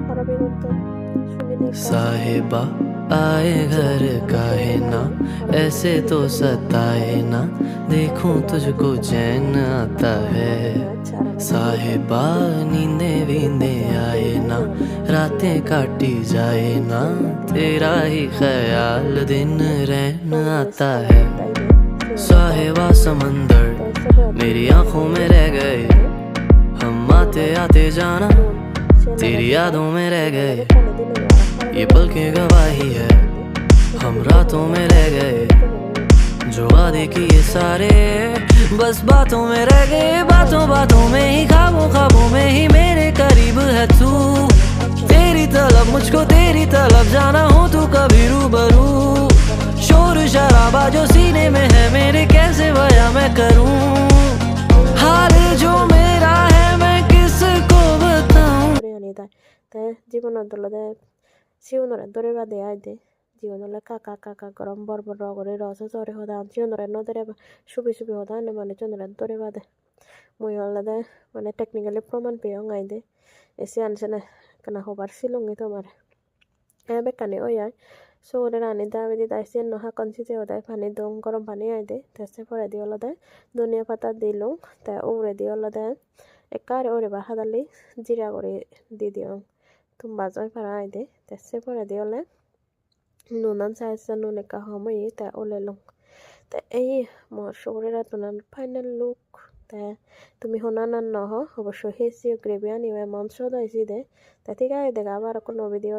Arabi ganto shunine ka साहिबा आए घर काहे ना, ऐसे तो सताए ना, देखूं तुझको चैन आता है। साहिबा नींदे वींदे आए ना, रातें काटी जाए ना, तेरा ही ख्याल दिन रहन आता है। साहिबा समंदर मेरी आंखों में रह गए, हम आते आते जाना तेरी यादों में रह गए। ये पल की गवाही है, हम रातों में रह गए, जो वादे किए सारे बस बातों में रह गए। बातों बातों में ही, ख्वाबों ख्वाबों में ही मेरे करीब है तू। तेरी तलब मुझको तेरी तलब, जाना हो तू कभी रूबरू। शोर शराबा जो सीने में है मेरे, कैसे बयां मैं करूं हाल जो मेरा है, मैं किसको बताऊं। a니다 te jibono dolode siunore dore bade aide jigonole kaka kaka gorom bor bor rogore roso sore hodan siunore no dore subi subi hodan mane chonore dore bade moi olode mane technically proman peyong aide esi ansene kana hobar silungi tomar bekani oyai sore rani davidi dai sen no hakon site odai pani dom gorom pani aide tese pore di olode dunia pata dilung te ure di olode ekkare ore ba hadali jira gore di diong tumba joy para aide tese pore di ole nunan saisa nun ekka homoyi te olelung te এই মোর শহরের তুনান final look তে তুমি হোনানান নহ অবশ্য হেসিও গ্রেভিয়ান you মঞ্চ দইছি দে তে ঠিক আছে দেখা আবার কোনো ভিডিও